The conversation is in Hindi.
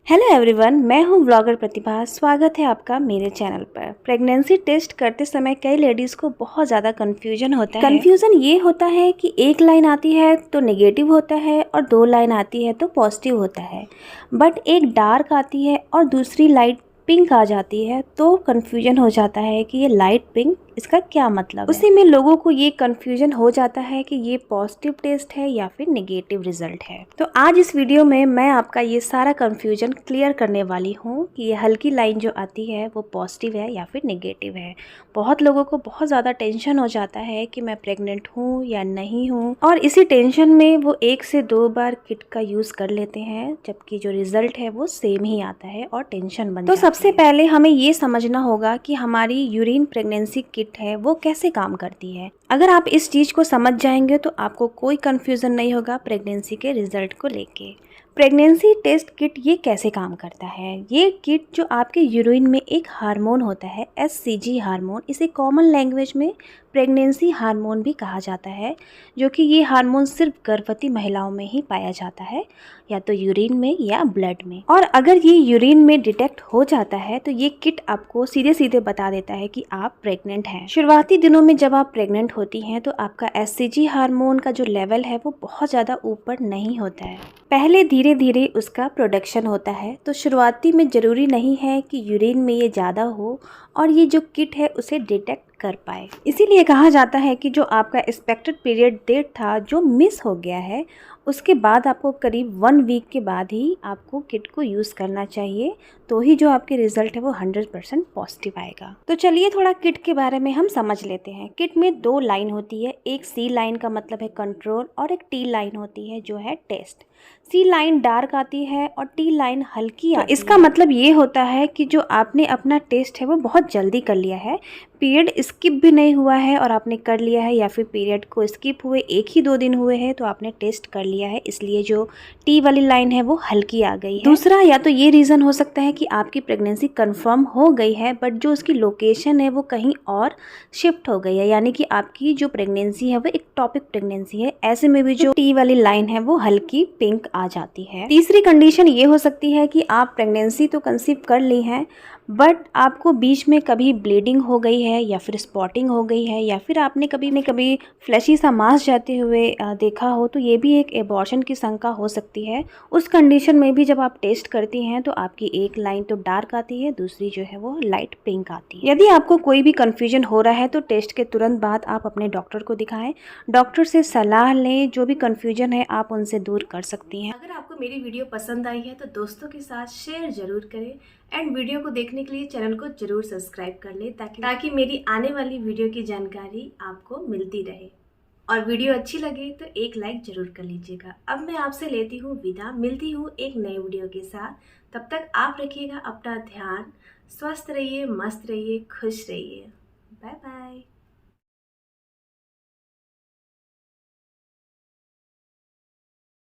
हेलो एवरीवन, मैं हूं ब्लॉगर प्रतिभा। स्वागत है आपका मेरे चैनल पर। प्रेगनेंसी टेस्ट करते समय कई लेडीज़ को बहुत ज़्यादा कन्फ्यूजन होता है। कन्फ्यूजन ये होता है कि एक लाइन आती है तो नेगेटिव होता है और दो लाइन आती है तो पॉजिटिव होता है, बट एक डार्क आती है और दूसरी लाइट पिंक आ जाती है तो कन्फ्यूजन हो जाता है कि ये लाइट पिंक इसका क्या मतलब है। उसी में लोगों को ये कन्फ्यूजन हो जाता है कि ये पॉजिटिव टेस्ट है या फिर नेगेटिव रिजल्ट है। तो आज इस वीडियो में मैं आपका ये सारा कन्फ्यूजन क्लियर करने वाली हूँ कि ये हल्की लाइन जो आती है वो पॉजिटिव है या फिर नेगेटिव है। बहुत लोगों को बहुत ज़्यादा टेंशन हो जाता है कि मैं प्रेग्नेंट हूँ या नहीं हूँ, और इसी टेंशन में वो 1 से 2 बार किट का यूज़ कर लेते हैं, जबकि जो रिजल्ट है वो सेम ही आता है और टेंशन बन जाती है। तो सबसे पहले हमें ये समझना होगा कि हमारी यूरिन प्रेगनेंसी किट है वो कैसे काम करती है। अगर आप इस चीज़ को समझ जाएंगे तो आपको कोई कंफ्यूजन नहीं होगा प्रेगनेंसी के रिजल्ट को लेके। प्रेगनेंसी टेस्ट किट ये कैसे काम करता है? ये किट जो आपके यूरिन में एक हार्मोन होता है, HCG हार्मोन, इसे कॉमन लैंग्वेज में प्रेगनेंसी हार्मोन भी कहा जाता है, जो कि ये हार्मोन सिर्फ गर्भवती महिलाओं में ही पाया जाता है, या तो यूरिन में या ब्लड में। और अगर ये यूरिन में डिटेक्ट हो जाता है तो ये किट आपको सीधे सीधे बता देता है कि आप प्रेग्नेंट हैं। शुरुआती दिनों में जब आप प्रेग्नेंट होती हैं तो आपका HCG हार्मोन का जो लेवल है वो बहुत ज़्यादा ऊपर नहीं होता है, पहले धीरे धीरे उसका प्रोडक्शन होता है। तो शुरुआती में ज़रूरी नहीं है कि यूरिन में ये ज़्यादा हो और ये जो किट है उसे डिटेक्ट कर पाए। इसीलिए कहा जाता है कि जो आपका एक्सपेक्टेड पीरियड डेट था जो मिस हो गया है, उसके बाद आपको करीब 1 वीक के बाद ही आपको किट को यूज़ करना चाहिए, तो ही जो आपके रिजल्ट है वो 100% पॉजिटिव आएगा। तो चलिए थोड़ा किट के बारे में हम समझ लेते हैं। किट में 2 लाइन होती है, एक C लाइन का मतलब है कंट्रोल और एक T लाइन होती है जो है टेस्ट। C लाइन डार्क आती है और T लाइन हल्की आती है। इसका मतलब ये होता है कि जो आपने अपना टेस्ट है वो बहुत जल्दी कर लिया है, पीरियड स्किप भी नहीं हुआ है और आपने कर लिया है, या फिर पीरियड को स्किप हुए 1 ही 2 दिन हुए हैं तो आपने टेस्ट कर लिया है, इसलिए जो T वाली लाइन है वो हल्की आ गई है। दूसरा, या तो ये रीज़न हो सकता है कि आपकी प्रेगनेंसी कंफर्म हो गई है बट जो उसकी लोकेशन है वो कहीं और शिफ्ट हो गई है, यानी कि आपकी जो प्रेगनेंसी है वो एक टॉपिक प्रेगनेंसी है। ऐसे में भी जो T वाली लाइन है वो हल्की पिंक आ जाती है। तीसरी कंडीशन ये हो सकती है कि आप प्रेगनेंसी तो कंसीव कर ली हैं बट आपको बीच में कभी ब्लीडिंग हो गई है या फिर स्पॉटिंग हो गई है, या फिर आपने कभी फ्लैशी सा मांस जाते हुए देखा हो, तो ये भी एक एबॉर्शन की शंका हो सकती है। उस कंडीशन में भी जब आप टेस्ट करती हैं तो आपकी एक लाइन तो डार्क आती है, दूसरी जो है वो लाइट पिंक आती है। यदि आपको कोई भी कन्फ्यूजन हो रहा है तो टेस्ट के तुरंत बाद आप अपने डॉक्टर को दिखाएं, डॉक्टर से सलाह लें, जो भी कन्फ्यूजन है आप उनसे दूर कर सकती हैं। अगर आपको मेरी वीडियो पसंद आई है तो दोस्तों के साथ शेयर जरूर करें, एंड वीडियो को देखने के लिए चैनल को जरूर सब्सक्राइब कर लें ताकि मेरी आने वाली वीडियो की जानकारी आपको मिलती रहे। और वीडियो अच्छी लगे तो एक लाइक जरूर कर लीजिएगा। अब मैं आपसे लेती हूँ विदा, मिलती हूँ एक नए वीडियो के साथ। तब तक आप रखिएगा अपना ध्यान, स्वस्थ रहिए, मस्त रहिए, खुश रहिए। Bye bye.